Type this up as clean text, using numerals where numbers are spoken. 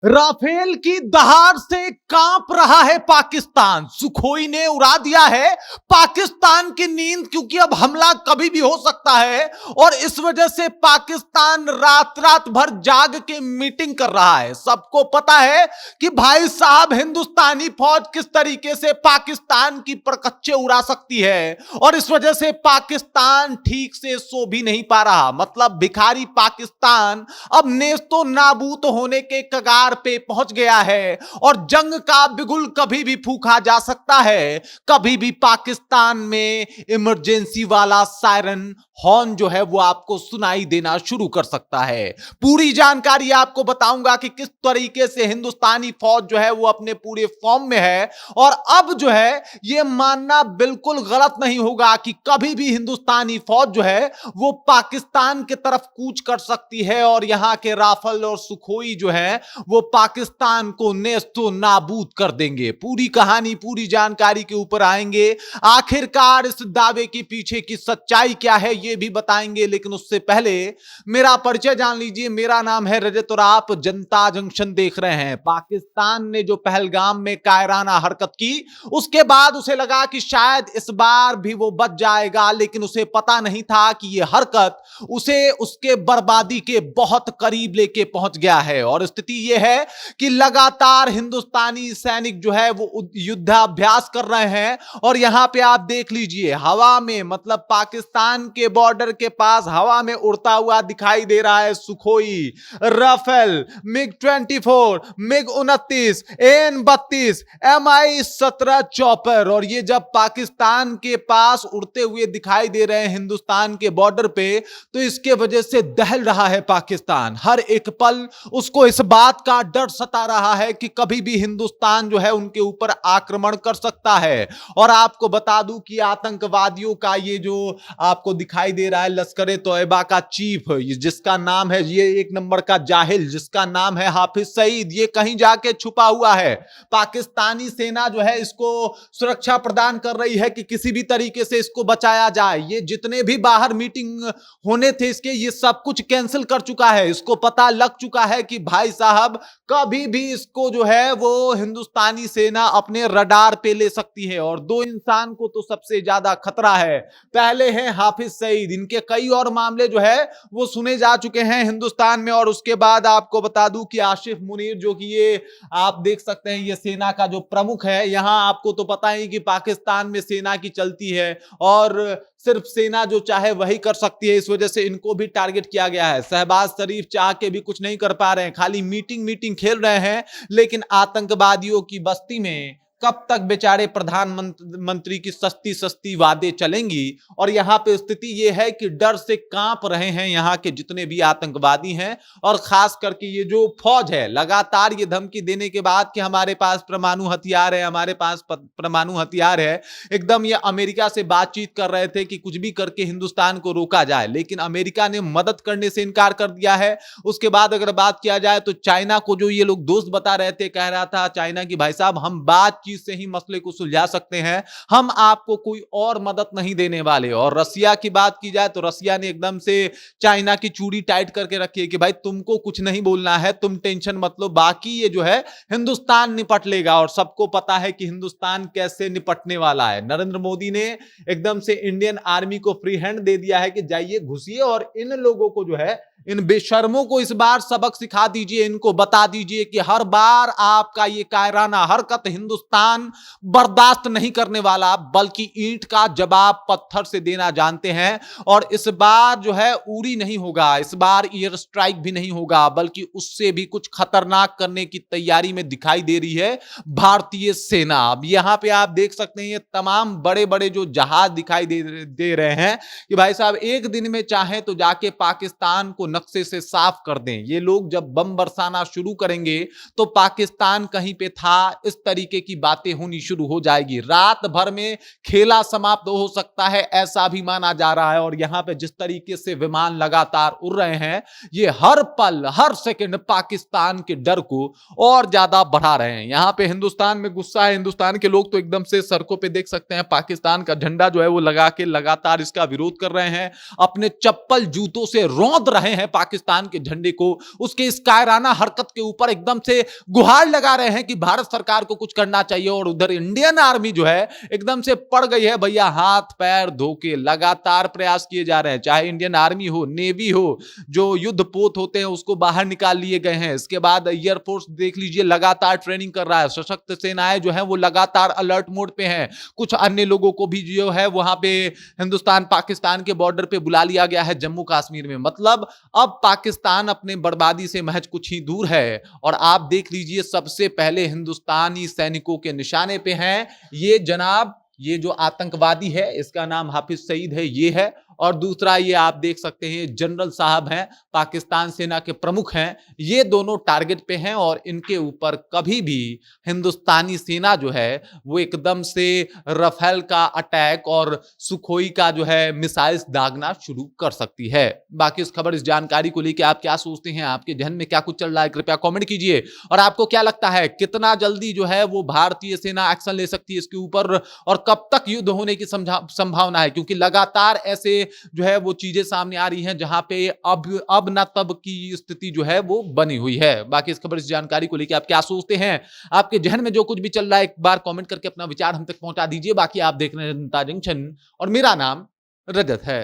Rafale की दहाड़ से कांप रहा है पाकिस्तान। सुखोई ने उड़ा दिया है पाकिस्तान की नींद, क्योंकि अब हमला कभी भी हो सकता है और इस वजह से पाकिस्तान रात रात भर जाग के मीटिंग कर रहा है। सबको पता है कि भाई साहब हिंदुस्तानी फौज किस तरीके से पाकिस्तान की परकच्चे उड़ा सकती है और इस वजह से पाकिस्तान ठीक से सो भी नहीं पा रहा। मतलब भिखारी पाकिस्तान अब नेस्तो नाबूद होने के कगार पे पहुंच गया है और जंग का बिगुल कभी भी फूंका जा सकता है। कभी भी पाकिस्तान में इमरजेंसी वाला सायरन हॉर्न जो है वो आपको सुनाई देना शुरू कर सकता है। पूरी जानकारी आपको बताऊंगा कि किस तरीके से हिंदुस्तानी फौज जो है वो अपने पूरे फॉर्म में है और अब जो है ये मानना बिल्कुल गलत नहीं होगा कि कभी भी हिंदुस्तानी फौज जो है वो पाकिस्तान की तरफ कूच कर सकती है और यहां के राफेल और सुखोई जो है वो पाकिस्तान को नेस्तो नाबूद कर देंगे। पूरी कहानी पूरी जानकारी के ऊपर आएंगे। आखिरकार इस दावे के पीछे की सच्चाई क्या है ये भी बताएंगे, लेकिन उससे पहले मेरा परिचय जान लीजिए। मेरा नाम है रजत और आप जनता जंक्शन देख रहे हैं। पाकिस्तान ने जो पहलगाम में कायराना हरकत की उसके बाद उसे लगा कि शायद इस बार भी वो बच जाएगा, लेकिन उसे पता नहीं था कि यह हरकत उसे उसके बर्बादी के बहुत करीब लेके पहुंच गया है। और स्थिति यह है कि लगातार हिंदुस्तानी सैनिक जो है वो युद्धाभ्यास कर रहे हैं और यहां पे आप देख लीजिए हवा में, मतलब पाकिस्तान के बॉर्डर के पास हवा में उड़ता हुआ दिखाई दे रहा है Sukhoi, Rafale, MiG 24, MiG 29, AN 32, MI 17 chopper. और ये जब पाकिस्तान के पास उड़ते हुए दिखाई दे रहे हैं हिंदुस्तान के बॉर्डर पे, तो इसके वजह से दहल रहा है पाकिस्तान। हर एक पल उसको इस बात का डर सता रहा है कि कभी भी हिंदुस्तान जो है उनके ऊपर आक्रमण कर सकता है। और आपको बता दूं कि आतंकवादियों का ये जो आपको दिखाई दे रहा है लश्कर तोयबा का चीफ, जिसका नाम है, ये एक नंबर का जाहिल जिसका नाम है हाफिज सईद, ये कहीं जाके छुपा हुआ है। पाकिस्तानी सेना जो है इसको सुरक्षा प्रदान कर रही है कि किसी भी तरीके से इसको बचाया जाए। ये जितने भी बाहर मीटिंग होने थे इसके, ये सब कुछ कैंसिल कर चुका है। इसको पता लग चुका है कि भाई साहब कभी भी इसको जो है वो हिंदुस्तानी सेना अपने रडार पे ले सकती है। और दो इंसान को तो सबसे ज्यादा खतरा है। पहले हैं हाफिज सईद, इनके कई और मामले जो है वो सुने जा चुके हैं हिंदुस्तान में। और उसके बाद आपको बता दूं कि आसिफ मुनीर, जो कि ये आप देख सकते हैं ये सेना का जो प्रमुख है, यहां आपको तो पता ही कि पाकिस्तान में सेना की चलती है और सिर्फ सेना जो चाहे वही कर सकती है। इस वजह से इनको भी टारगेट किया गया है। शहबाज शरीफ चाह के भी कुछ नहीं कर पा रहे हैं, खाली मीटिंग मीटिंग खेल रहे हैं। लेकिन आतंकवादियों की बस्ती में कब तक बेचारे प्रधानमंत्री की सस्ती सस्ती वादे चलेंगी। और यहां पे स्थिति यह है कि डर से कांप रहे हैं यहां के जितने भी आतंकवादी हैं। और खास करके ये जो फौज है लगातार ये धमकी देने के बाद कि हमारे पास परमाणु हथियार है, हमारे पास परमाणु हथियार है, एकदम ये अमेरिका से बातचीत कर रहे थे कि कुछ भी करके हिंदुस्तान को रोका जाए, लेकिन अमेरिका ने मदद करने से इनकार कर दिया है। उसके बाद अगर बात किया जाए तो चाइना को जो ये लोग दोस्त बता रहे थे, कह रहा था चाइना की भाई साहब हम बातचीत से ही मसले को सुलझा सकते हैं, हम आपको कोई और मदद नहीं देने वाले। और रसिया की बात की जाए तो रसिया ने एकदम से चाइना की चूड़ी टाइट करके रखी है कि भाई तुमको कुछ नहीं बोलना है, तुम टेंशन मत लो, बाकी ये जो है हिंदुस्तान निपट लेगा। और सबको पता है कि हिंदुस्तान कैसे निपटने वाला है। नरेंद्र मोदी ने एकदम से इंडियन आर्मी को फ्री हैंड दे दिया है कि जाइए घुसिए और इन लोगों को जो है, इन बेशर्मों को इस बार सबक सिखा दीजिए, इनको बता दीजिए कि हर बार आपका ये कायराना हरकत हिंदुस्तान बर्दाश्त नहीं करने वाला, बल्कि ईंट का जवाब पत्थर से देना जानते हैं। और इस बार जो है उरी नहीं होगा, इस बार एयर स्ट्राइक भी नहीं होगा, बल्कि उससे भी कुछ खतरनाक करने की तैयारी में दिखाई दे रही है भारतीय सेना। अब यहां पे आप देख सकते हैं ये तमाम बड़े बड़े जो जहाज दिखाई दे रहे हैं कि भाई साहब एक दिन में चाहे तो जाके पाकिस्तान को नक्शे से साफ कर दें। ये लोग जब बम बरसाना शुरू करेंगे तो पाकिस्तान कहीं पे था, इस तरीके की बात बातें होनी शुरू हो जाएगी। रात भर में खेला समाप्त हो सकता है, ऐसा भी माना जा रहा है। और यहां पे जिस तरीके से विमान लगातार उड़ रहे हैं, ये हर पल हर सेकंड पाकिस्तान के डर को और ज्यादा बढ़ा रहे हैं। यहां पे हिंदुस्तान में गुस्सा है, हिंदुस्तान के लोग तो एकदम से सड़कों पे देख सकते हैं पाकिस्तान का झंडा जो है वो लगा के लगातार इसका विरोध कर रहे हैं, अपने चप्पल जूतों से रौंद रहे हैं पाकिस्तान के झंडे को। उसके इस कायराना हरकत के ऊपर एकदम से गुहार लगा रहे हैं कि भारत सरकार को कुछ करना चाहिए। और उधर इंडियन आर्मी जो है एकदम से पड़ गई है भैया हाथ पैर धो के। लगातार प्रयास किए जा रहे हैं, चाहे इंडियन आर्मी हो, नेवी हो, जो युद्ध पोत होते हैं उसको बाहर निकाल लिए गए हैं। इसके बाद एयरफोर्स देख लीजिए लगातार ट्रेनिंग कर रहा है, सशक्त सेनाएं जो है वो लगातार अलर्ट मोड पे हैं। कुछ अन्य लोगों को भी जो है वहां पे हिंदुस्तान पाकिस्तान के बॉर्डर पे बुला लिया गया है जम्मू कश्मीर में। मतलब अब पाकिस्तान अपने बर्बादी से महज कुछ ही दूर है। और आप देख लीजिए सबसे पहले हिंदुस्तानी सैनिकों के निशाने पे हैं ये जनाब, ये जो आतंकवादी है इसका नाम हाफिज सईद है, ये है। और दूसरा ये आप देख सकते हैं जनरल साहब हैं, पाकिस्तान सेना के प्रमुख हैं, ये दोनों टारगेट पे हैं। और इनके ऊपर कभी भी हिंदुस्तानी सेना जो है वो एकदम से राफेल का अटैक और सुखोई का जो है मिसाइल्स दागना शुरू कर सकती है। बाकी इस खबर, इस जानकारी को लेकर आप क्या सोचते हैं, आपके जहन में क्या कुछ चल रहा है, कृपया कमेंट कीजिए। और आपको क्या लगता है कितना जल्दी जो है वो भारतीय सेना एक्शन ले सकती है इसके ऊपर, और कब तक युद्ध होने की संभावना है? क्योंकि लगातार ऐसे जो है वो चीजें सामने आ रही हैं जहां पे अब ना तब की स्थिति जो है वो बनी हुई है। बाकी इस खबर, इस जानकारी को लेकर आप क्या सोचते हैं, आपके जहन में जो कुछ भी चल रहा है एक बार कमेंट करके अपना विचार हम तक पहुंचा दीजिए। बाकी आप देख रहे हैं जनता जंक्शन और मेरा नाम रजत है।